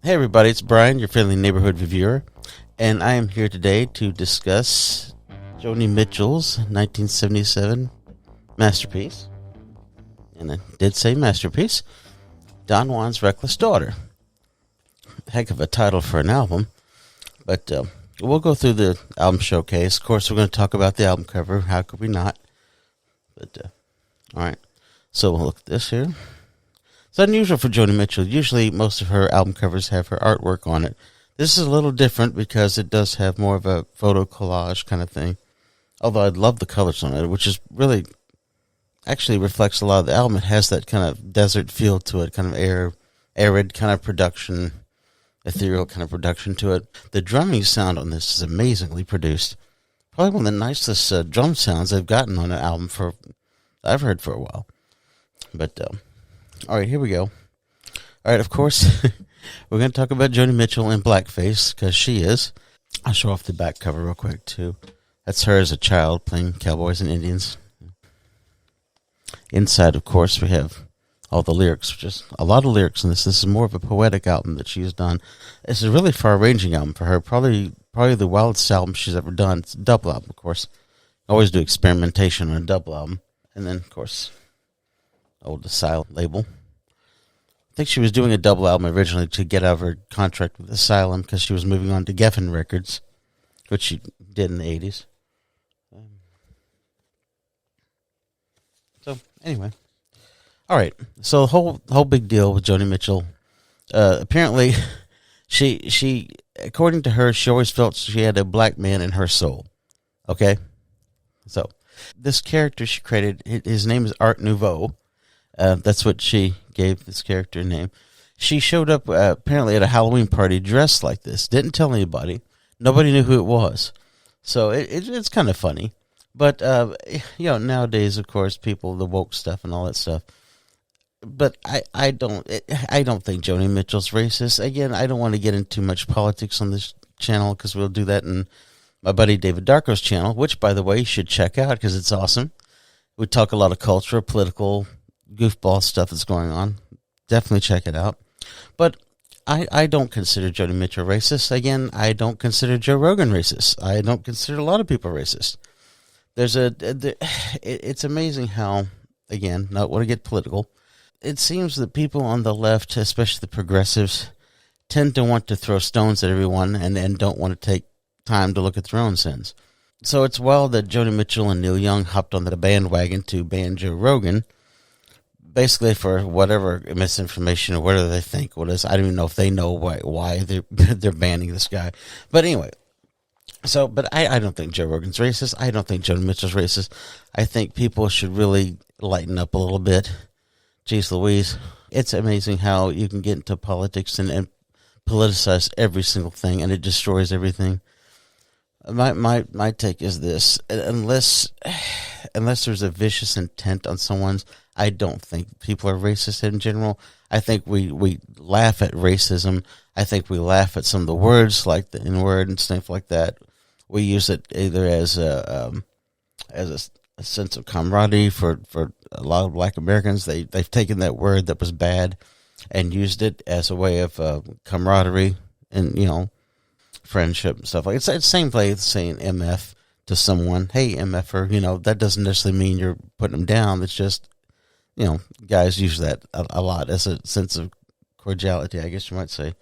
Hey everybody, it's Bryan, your friendly neighborhood reviewer, and I am here today to discuss Joni Mitchell's 1977 masterpiece, and I did say masterpiece, Don Juan's Reckless Daughter. Heck of a title for an album, but we'll go through the album showcase. Of course, we're going to talk about the album cover. How could we not? But, alright, so we'll look at this here. It's unusual for Joni Mitchell. Usually most of her album covers have her artwork on it. This is a little different because it does have more of a photo collage kind of thing. Although I love the colors on it, which is really actually reflects a lot of the album. It has that kind of desert feel to it, kind of arid kind of production, ethereal kind of production to it. The drumming sound on this is amazingly produced. Probably one of the nicest drum sounds they've gotten on an album I've heard for a while. But all right, here we go. All right, of course, we're going to talk about Joni Mitchell in Blackface, because she is. I'll show off the back cover real quick, too. That's her as a child playing cowboys and Indians. Inside, of course, we have all the lyrics, just a lot of lyrics in this. This is more of a poetic album that she's done. It's a really far-ranging album for her, probably the wildest album she's ever done. It's a double album, of course. I always do experimentation on a double album. And then, of course, old Asylum label. I think she was doing a double album originally to get out of her contract with Asylum because she was moving on to Geffen Records, which she did in the 80s. So, anyway. All right. So, the whole big deal with Joni Mitchell. Apparently, she, according to her, she always felt she had a black man in her soul. Okay? So, this character she created, his name is Art Nouveau. That's what she gave this character a name. She showed up apparently at a Halloween party dressed like this. Didn't tell anybody. Nobody knew who it was. So it's kind of funny. But, nowadays, of course, people, the woke stuff and all that stuff. But I don't think Joni Mitchell's racist. Again, I don't want to get into too much politics on this channel because we'll do that in my buddy David Darko's channel, which, by the way, you should check out because it's awesome. We talk a lot of culture, political goofball stuff that's going on. Definitely check it out. But I don't consider Joni Mitchell racist. Again, I don't consider Joe Rogan racist. I don't consider a lot of people racist. It's amazing how, again, not want to get political, it seems that people on the left, especially the progressives, tend to want to throw stones at everyone and don't want to take time to look at their own sins. So it's wild that Joni Mitchell and Neil Young hopped on the bandwagon to ban Joe Rogan, basically for whatever misinformation or whatever they think what is. I don't even know if they know why they're banning this guy. But anyway, but I don't think Joe Rogan's racist. I don't think Joni Mitchell's racist. I think people should really lighten up a little bit. Jeez Louise. It's amazing how you can get into politics and politicize every single thing, and it destroys everything. My take is this: unless there's a vicious intent on someone's, I don't think people are racist in general. I think we laugh at racism. I think we laugh at some of the words like the N-word and stuff like that. We use it either as a sense of camaraderie for a lot of Black Americans. They've taken that word that was bad and used it as a way of camaraderie and friendship and stuff like it's the same way as saying MF to someone. Hey, MFer, that doesn't necessarily mean you're putting them down. It's just, guys use that a lot as a sense of cordiality, I guess you might say.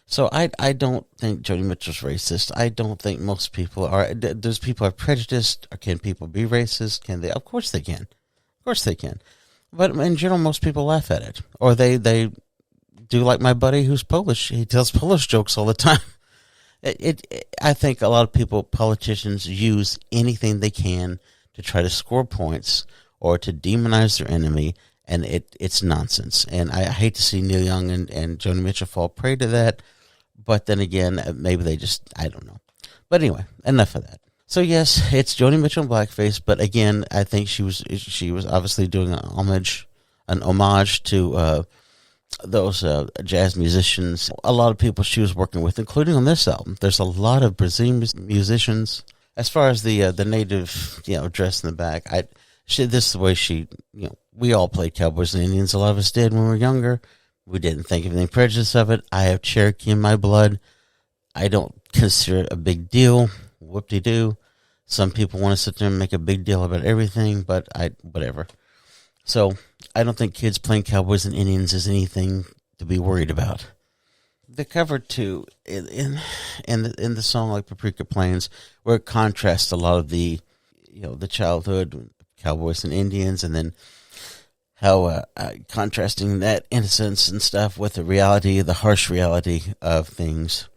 So I don't think Joni Mitchell's racist. I don't think most people are. Does people are prejudiced? Or can people be racist? Can they? Of course they can. Of course they can. But in general, most people laugh at it. Or they do like my buddy who's Polish. He tells Polish jokes all the time. I think a lot of people, politicians, use anything they can to try to score points or to demonize their enemy, and it's nonsense. And I hate to see Neil Young and Joni Mitchell fall prey to that, but then again, maybe they just, I don't know. But anyway, enough of that. So yes, it's Joni Mitchell and Blackface, but again, I think she was obviously doing an homage to those jazz musicians. A lot of people she was working with, including on this album. There's a lot of Brazilian musicians. As far as the native, dress in the back, this is the way she, we all played cowboys and Indians. A lot of us did when we were younger. We didn't think of any prejudice of it. I have Cherokee in my blood. I don't consider it a big deal. Whoop-de-doo. Some people want to sit there and make a big deal about everything, but whatever. So I don't think kids playing cowboys and Indians is anything to be worried about. The cover too, in the song like Paprika Plains, where it contrasts a lot of the childhood cowboys and Indians, and then how contrasting that innocence and stuff with the reality, the harsh reality of things,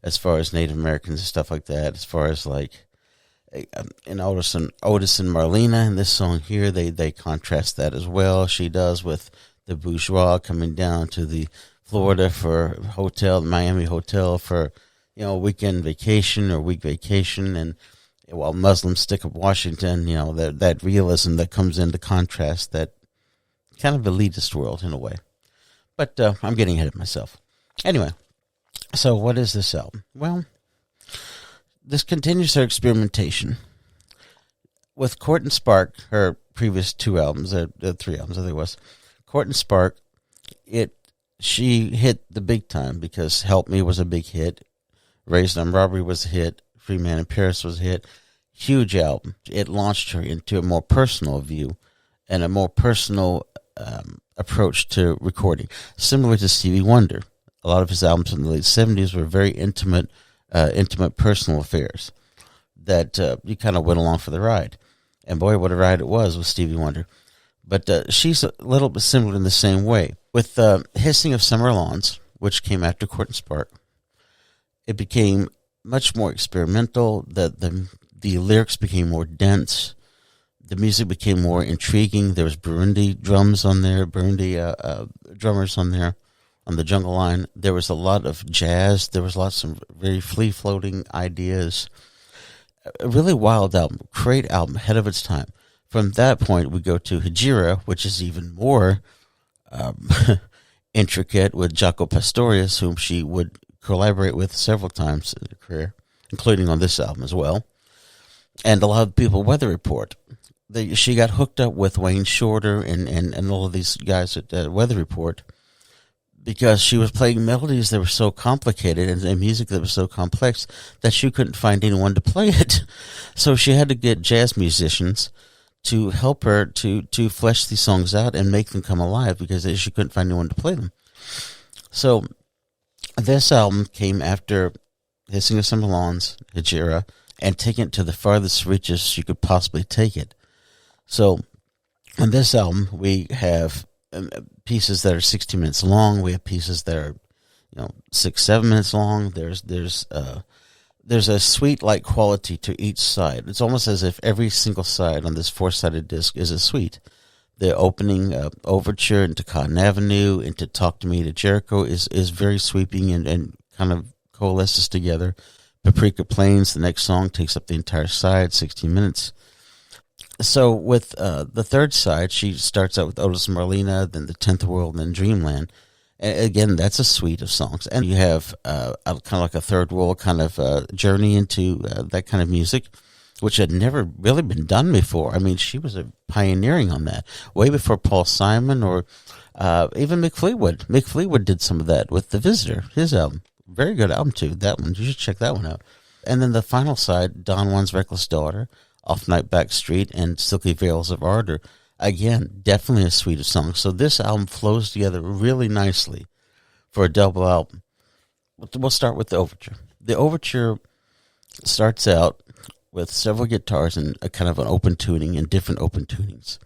as far as Native Americans and stuff like that. As far as like in Otis and Marlena in this song here, they contrast that as well. She does with the bourgeois coming down to the Florida for the Miami hotel for, weekend vacation or week vacation, and while Muslims stick up Washington, that realism that comes into contrast, that kind of elitist world in a way. But I'm getting ahead of myself. Anyway, so what is this album? Well, this continues her experimentation. With Court and Spark, her previous 2 albums, 3 albums, I think it was, Court and Spark, she hit the big time because Help Me was a big hit. Raised on Robbery was a hit. Free Man in Paris was a hit. Huge album. It launched her into a more personal view and a more personal approach to recording, similar to Stevie Wonder. A lot of his albums in the late 70s were very intimate personal affairs that you kind of went along for the ride. And boy, what a ride it was with Stevie Wonder. But she's a little bit similar in the same way. With Hissing of Summer Lawns, which came after Court and Spark, it became much more experimental. The lyrics became more dense. The music became more intriguing. There was Burundi drums on there, drummers on there, on the jungle line. There was a lot of jazz. There was lots of very free-floating ideas. A really wild album, great album, ahead of its time. From that point, we go to Hejira, which is even more intricate, with Jaco Pastorius, whom she would collaborate with several times in her career, including on this album as well. And a lot of people, Weather Report. She got hooked up with Wayne Shorter and all of these guys at Weather Report because she was playing melodies that were so complicated and music that was so complex that she couldn't find anyone to play it. So she had to get jazz musicians to help her to flesh these songs out and make them come alive because she couldn't find anyone to play them. So this album came after Hissing of Summer Lawns, Hejira, and taking it to the farthest reaches she could possibly take it. So on this album, we have pieces that are 60 minutes long. We have pieces that are 6-7 minutes long. There's a suite-like quality to each side. It's almost as if every single side on this 4-sided disc is a suite. The opening overture into Cotton Avenue, into Talk to Me to Jericho is very sweeping and kind of coalesces together. Paprika Plains, the next song, takes up the entire side, 16 minutes. So with the third side, she starts out with Otis Molina, then The 10th World, and then Dreamland. Again, that's a suite of songs. And you have kind of like a third world kind of journey into that kind of music, which had never really been done before. I mean, she was pioneering on that way before Paul Simon or even Mick Fleetwood. Mick Fleetwood did some of that with The Visitor, his album. Very good album, too, that one. You should check that one out. And then the final side, Don Juan's Reckless Daughter, Off Night Backstreet, and Silky Veils of Ardor. Again, definitely a suite of songs. So this album flows together really nicely for a double album. We'll start with the Overture. The Overture starts out with several guitars and a kind of an open tuning and different open tunings.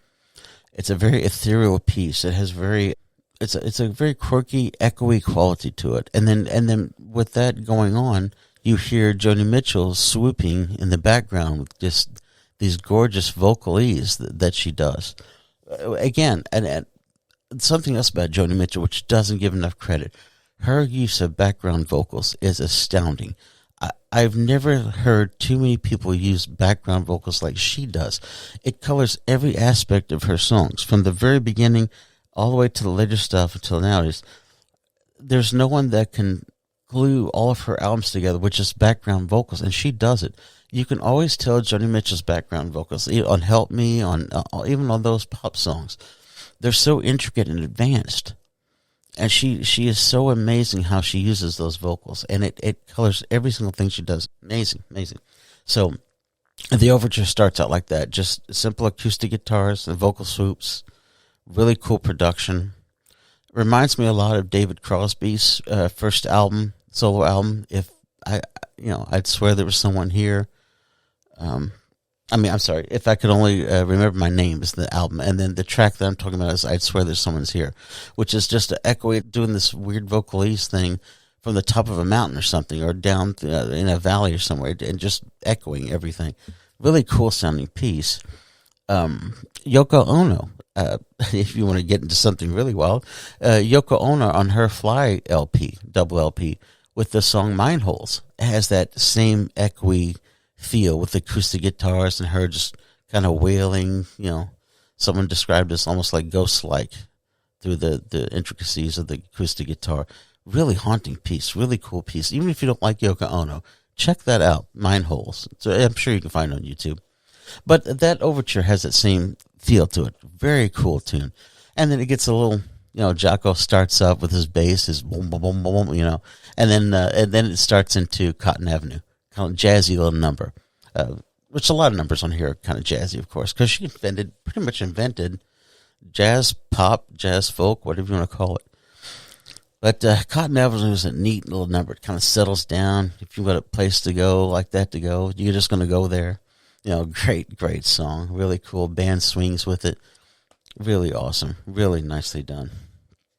It's a very ethereal piece. It has it's a very quirky, echoey quality to it. And then with that going on, you hear Joni Mitchell swooping in the background with just these gorgeous vocalese that she does. Again, and something else about Joni Mitchell, which doesn't give enough credit. Her use of background vocals is astounding. I've never heard too many people use background vocals like she does. It colors every aspect of her songs, from the very beginning all the way to the later stuff until nowadays. There's no one that can glue all of her albums together with just background vocals, and she does it. You can always tell Joni Mitchell's background vocals on Help Me, on even on those pop songs. They're so intricate and advanced. And she is so amazing how she uses those vocals, and it colors every single thing she does. Amazing, amazing. So the overture starts out like that, just simple acoustic guitars and vocal swoops, really cool production. Reminds me a lot of David Crosby's first album, solo album. If I'd swear there was someone here. I'm sorry. If I could only remember my name is the album, and then the track that I'm talking about is "I'd Swear There's Someone's Here," which is just echoing, doing this weird vocalese thing from the top of a mountain or something, or down in a valley or somewhere, and just echoing everything. Really cool sounding piece. Yoko Ono, if you want to get into something really wild, Yoko Ono on her Fly LP, double LP, with the song Mine Holes, has that same echoey feel with acoustic guitars and her just kind of wailing. Someone described this almost like ghost-like through the intricacies of the acoustic guitar. Really haunting piece, really cool piece. Even if you don't like Yoko Ono, check that out, Mine Holes. So I'm sure you can find it on YouTube. But that overture has that same feel to it. Very cool tune. And then it gets a little, Jocko starts up with his bass, his boom, boom, boom, boom, and then it starts into Cotton Avenue. Kind of jazzy little number, which a lot of numbers on here are kind of jazzy, of course, because she pretty much invented jazz pop, jazz folk, whatever you want to call it. But Cotton Avenue is a neat little number. It kind of settles down. If you've got a place to go like that to go, you're just going to go there. Great song. Really cool. Band swings with it. Really awesome. Really nicely done.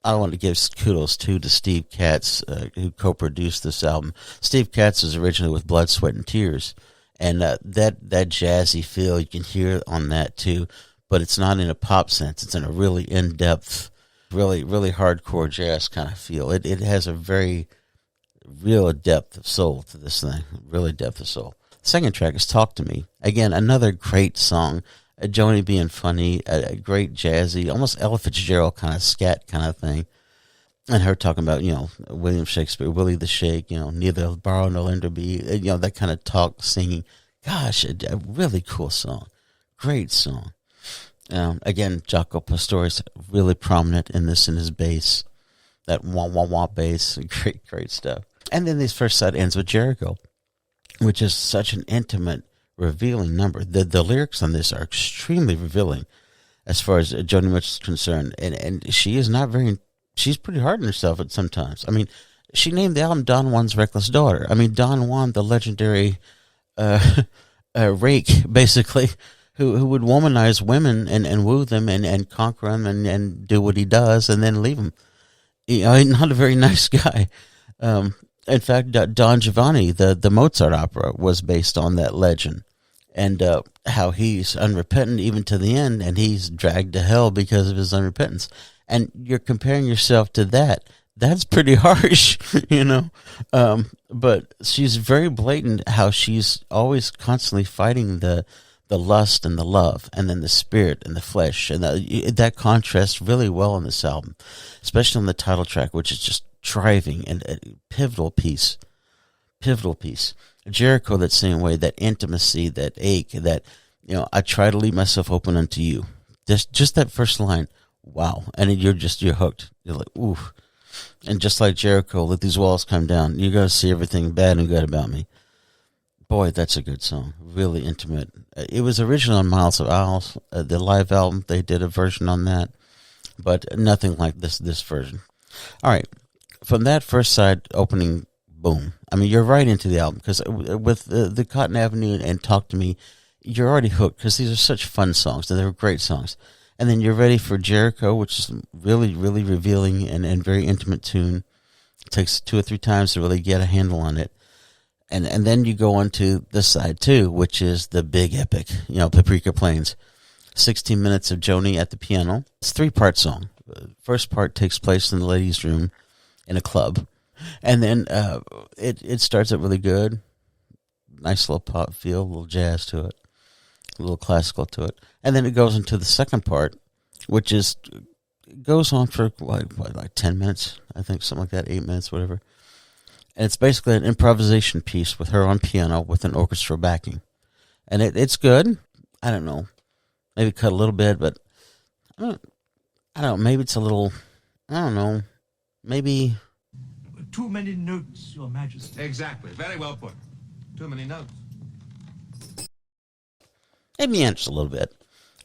I want to give kudos to Steve Katz, who co-produced this album. Steve Katz was originally with Blood, Sweat, and Tears, and that jazzy feel you can hear on that too, but it's not in a pop sense. It's in a really in-depth, really, really hardcore jazz kind of feel. It has a very real depth of soul to this thing, really depth of soul. The second track is Talk to Me. Again, another great song. Joni being funny, a great jazzy, almost Ella Fitzgerald kind of scat kind of thing. And her talking about, William Shakespeare, Willie the Shake, neither borrow nor lend or be, that kind of talk, singing. Gosh, a really cool song. Great song. Again, Jaco Pastore's really prominent in this in his bass. That wah-wah-wah bass. Great stuff. And then this first side ends with Jericho, which is such an intimate, revealing number. The lyrics on this are extremely revealing as far as Joni Mitchell is concerned. And she is not very, she's pretty hard on herself at sometimes. I mean, she named the album Don Juan's Reckless Daughter. I mean, Don Juan, the legendary rake, basically, who would womanize women and woo them and conquer them and do what he does and then leave them. Not a very nice guy. In fact, Don Giovanni, the Mozart opera, was based on that legend, and how he's unrepentant even to the end, and he's dragged to hell because of his unrepentance. And you're comparing yourself to that. That's pretty harsh, But she's very blatant how she's always constantly fighting the lust and the love, and then the spirit and the flesh, and that contrasts really well on this album, especially on the title track, which is just driving and a pivotal piece. Jericho, that same way, that intimacy, that ache, that I try to leave myself open unto you. Just that first line, wow, and you're hooked. You're like, ooh, and just like Jericho, let these walls come down. You're gonna see everything bad and good about me. Boy, that's a good song. Really intimate. It was originally on Miles of Owls, the live album. They did a version on that, but nothing like this version. All right. From that first side opening, boom. I mean, you're right into the album, because with the Cotton Avenue and Talk to Me, you're already hooked, because these are such fun songs, and they're great songs. And then you're ready for Jericho, which is really, really revealing and very intimate tune. It takes 2 or 3 times to really get a handle on it. And then you go on to this side, too, which is the big epic, Paprika Plains. 16 minutes of Joni at the piano. It's a 3-part song. The first part takes place in the ladies' room in a club. And then it starts out really good. Nice little pop feel, a little jazz to it, a little classical to it. And then it goes into the second part, which goes on for like 10 minutes, I think, something like that, 8 minutes, whatever. And it's basically an improvisation piece with her on piano with an orchestra backing. And it's good. I don't know. Maybe cut a little bit, but I don't know. Maybe it's a little, I don't know. maybe Too many notes, Your Majesty. Exactly. Very well put. Too many notes. it meanders a little bit.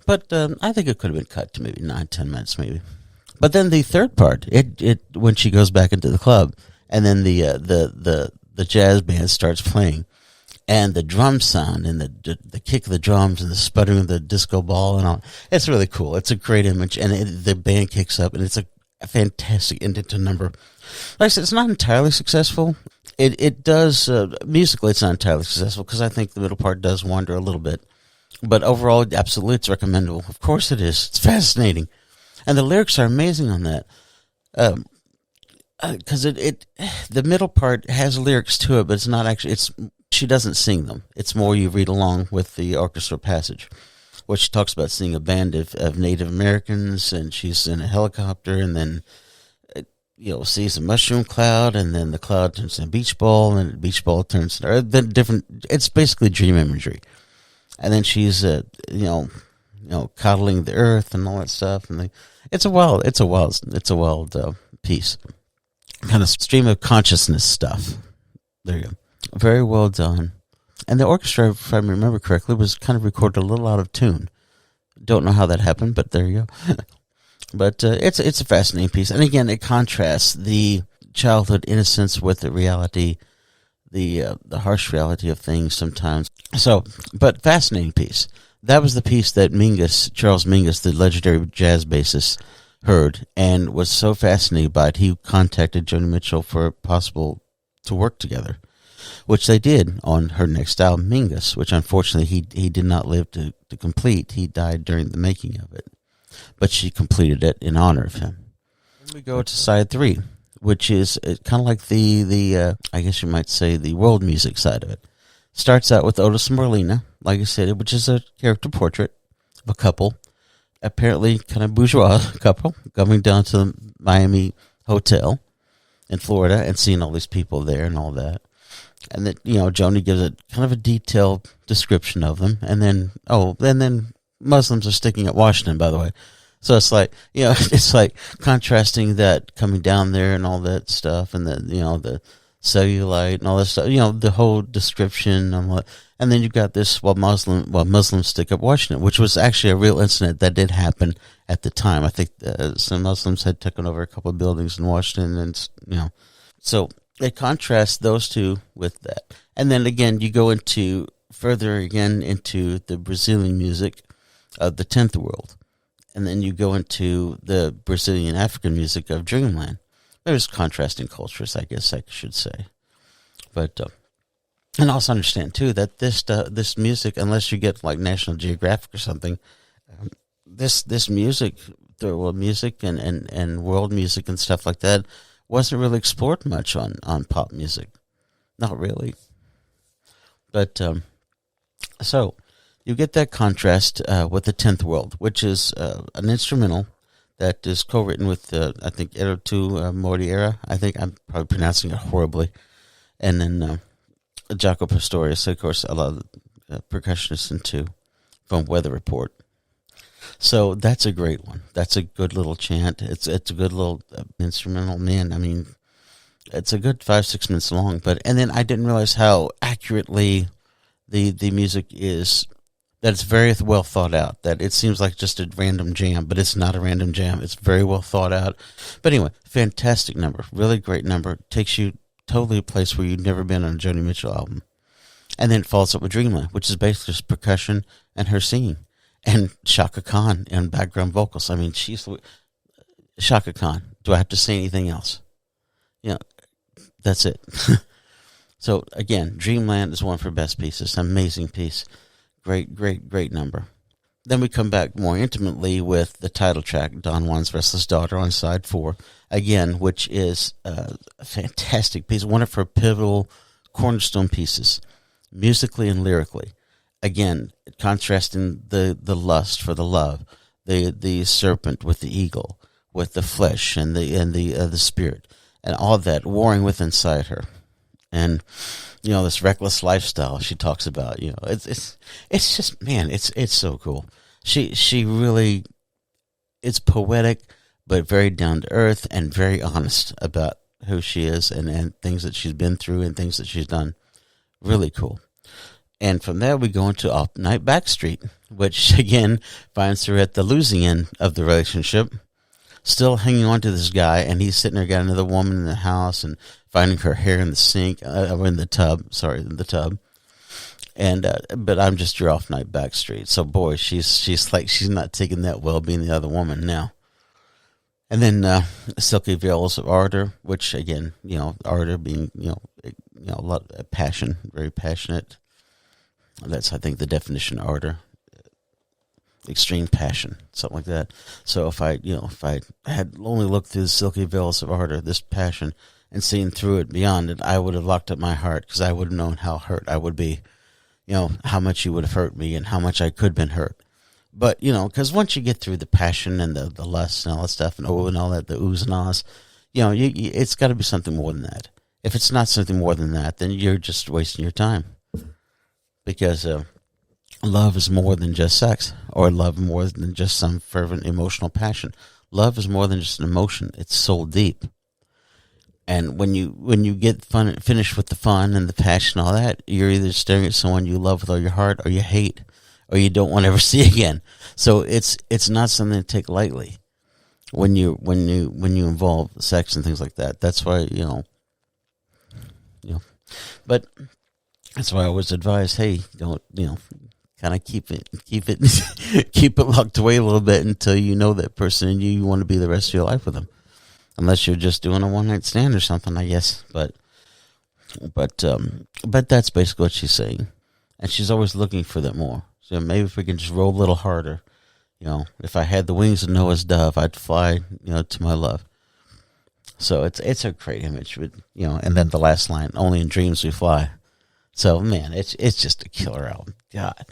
But I think it could have been cut to maybe 9-10 minutes, maybe. But then the third part, it when she goes back into the club, and then the jazz band starts playing, and the drum sound and the kick of the drums and the sputtering of the disco ball and all, it's really cool. It's a great image, and the band kicks up, and it's a fantastic ending to number. Like I said, it's not entirely successful. It does musically, it's not entirely successful because I think the middle part does wander a little bit. But overall, absolutely, it's recommendable. Of course it is. It's fascinating. And the lyrics are amazing on that. Because the middle part has lyrics to it, but it's not actually, she doesn't sing them. It's more you read along with the orchestra passage, which she talks about seeing a band of Native Americans, and she's in a helicopter, and then, sees a mushroom cloud, and then the cloud turns into a beach ball, and the beach ball turns into, it's basically dream imagery. And then she's, coddling the earth and all that stuff. And it's a wild piece. Kind of stream of consciousness stuff. There you go. Very well done. And the orchestra, if I remember correctly, was kind of recorded a little out of tune. Don't know how that happened, but there you go. But it's a fascinating piece. And again, it contrasts the childhood innocence with the reality, the harsh reality of things sometimes. So, but fascinating piece. That was the piece that Charles Mingus, the legendary jazz bassist, heard and was so fascinated by it. He contacted Joni Mitchell for possible to work together, which they did on her next album, Mingus, which unfortunately he did not live to complete. He died during the making of it, but she completed it in honor of him. Then we go to side 3, which is kind of like the I guess you might say the world music side of it. Starts out with Otis Molina, like I said, which is a character portrait of a couple, apparently kind of bourgeois couple, coming down to the Miami hotel in Florida and seeing all these people there and all that. And that, Joni gives a kind of a detailed description of them. And then, Muslims are sticking at Washington, by the way. So it's like, it's like contrasting that coming down there and all that stuff, and the cellulite and all that stuff, the whole description and then you've got this while Muslims stick up Washington, which was actually a real incident that did happen at the time. I think some Muslims had taken over a couple of buildings in Washington, and so they contrast those two with that. And then again, you go into the Brazilian music of the 10th world, and then you go into the Brazilian African music of Dreamland. There's contrasting cultures, I guess I should say. But and also understand too that this music, unless you get like National Geographic or something, this music, third world music and world music and stuff like that, wasn't really explored much on pop music. Not really. But so you get that contrast with the 10th World, which is an instrumental that is co-written with, I think, Erotu Mordiera. I think I'm probably pronouncing it horribly. And then Jaco Pastorius, of course, a lot of the percussionists into from Weather Report. So that's a great one. That's a good little chant. It's a good little instrumental, man. I mean, it's a good 5-6 minutes long. And then I didn't realize how accurately the music is. That it's very well thought out. That it seems like just a random jam, but it's not a random jam. It's very well thought out. But anyway, fantastic number. Really great number. Takes you totally a place where you've never been on a Joni Mitchell album. And then it follows up with Dreamland, which is basically just percussion and her singing. And Chaka Khan and background vocals. I mean, she's Chaka Khan. Do I have to say anything else? That's it. So again, Dreamland is one of her best pieces. Amazing piece. Great number. Then we come back more intimately with the title track, Don Juan's Restless Daughter, on side 4, again, which is a fantastic piece, one of her pivotal cornerstone pieces, musically and lyrically. Again, contrasting the lust for the love, the serpent with the eagle, with the flesh and the spirit, and all that warring with inside her. And this reckless lifestyle she talks about, it's just, man, it's so cool. She really, it's poetic, but very down to earth and very honest about who she is and things that she's been through and things that she's done. Really cool. And from there, we go into Night Backstreet, which again finds her at the losing end of the relationship, still hanging on to this guy, and he's sitting there, got another woman in the house and finding her hair in the sink, or in the tub. And but I'm just you're off Night Backstreet. So boy, she's like she's not taking that well being the other woman now. And then Silky Veils of Ardor, which again, ardor being a lot of passion, very passionate. That's I think the definition of ardor, extreme passion, something like that. So if I had only looked through the Silky Veils of Ardor, this passion, and seen through it beyond it, I would have locked up my heart because I would have known how hurt I would be. How much you would have hurt me and how much I could have been hurt. But, because once you get through the passion and the lust and all that stuff and all that, the oohs and ahs, it's got to be something more than that. If it's not something more than that, then you're just wasting your time. Because love is more than just sex, or love more than just some fervent emotional passion. Love is more than just an emotion. It's soul deep. And when you get finished with the fun and the passion and all that, you're either staring at someone you love with all your heart, or you hate, or you don't want to ever see again. So it's not something to take lightly when you involve sex and things like that. That's why but that's why I always advise, hey, don't kind of keep it keep it locked away a little bit until you know that person and you want to be the rest of your life with them. Unless you're just doing a one-night stand or something, I guess. But that's basically what she's saying. And she's always looking for that more. So maybe if we can just roll a little harder, if I had the wings of Noah's dove, I'd fly, to my love. So it's a great image, with, and then the last line, only in dreams we fly. So, man, it's just a killer album. God.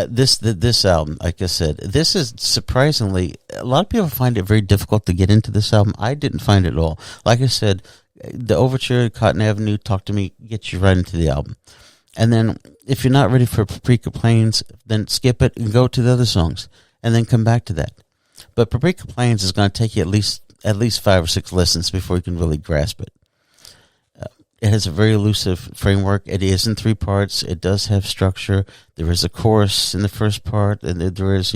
This album, like I said, this is surprisingly, a lot of people find it very difficult to get into this album. I didn't find it at all. Like I said, the Overture, Cotton Avenue, Talk to Me, gets you right into the album. And then if you're not ready for Paprika Plains, then skip it and go to the other songs and then come back to that. But Paprika Plains is going to take you at least 5 or 6 listens before you can really grasp it. It has a very elusive framework. It is in 3 parts. It does have structure. There is a chorus in the first part, and there is,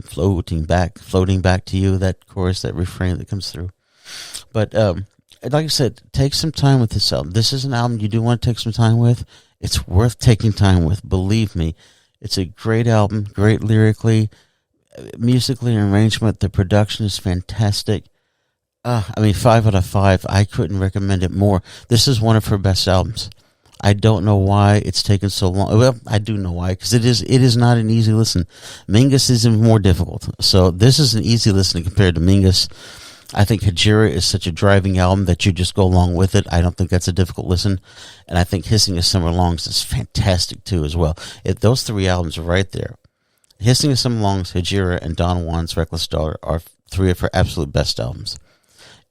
floating back to you, that chorus, that refrain that comes through. But like I said, take some time with this album. This is an album you do want to take some time with. It's worth taking time with. Believe me, it's a great album, great lyrically, musically, arrangement. The production is fantastic. 5 out of 5. I couldn't recommend it more. This is one of her best albums. I don't know why it's taken so long. Well, I do know why, because it is not an easy listen. Mingus is even more difficult. So this is an easy listen compared to Mingus. I think Hajira is such a driving album that you just go along with it. I don't think that's a difficult listen. And I think Hissing of Summer Longs is fantastic too as well. Those 3 albums are right there. Hissing of Summer Longs, Hajira, and Don Juan's Reckless Daughter are 3 of her absolute best albums.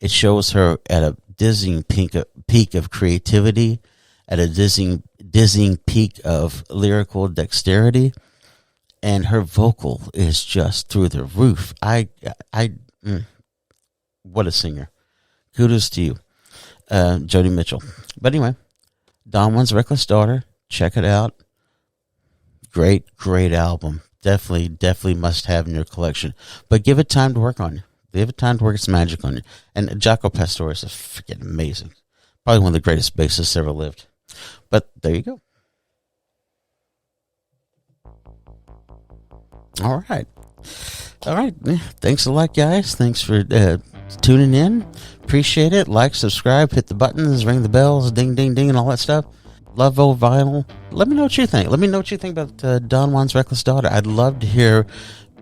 It shows her at a dizzying peak of creativity, at a dizzying peak of lyrical dexterity, and her vocal is just through the roof. What a singer. Kudos to you, Joni Mitchell. But anyway, Don Juan's Reckless Daughter, check it out. Great album. Definitely must have in your collection. But give it time to work on you. Give it time to work its magic on you. And Jaco Pastorius is freaking amazing. Probably one of the greatest bassists ever lived. But there you go. All right. Thanks a lot, guys. Thanks for tuning in. Appreciate it. Like, subscribe, hit the buttons, ring the bells, ding, ding, ding, and all that stuff. Love old vinyl. Let me know what you think. Let me know what you think about Don Juan's Reckless Daughter. I'd love to hear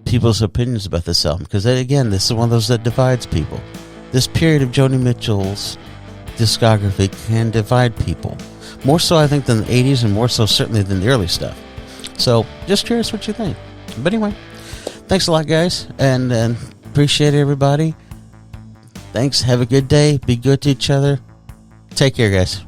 people's opinions about this album, because again, this is one of those that divides people. This period of Joni Mitchell's discography can divide people, more so I think than the 80s, and more so certainly than the early stuff. So just curious what you think. But anyway, thanks a lot, guys, and appreciate everybody. Thanks. Have a good day. Be good to each other. Take care, guys.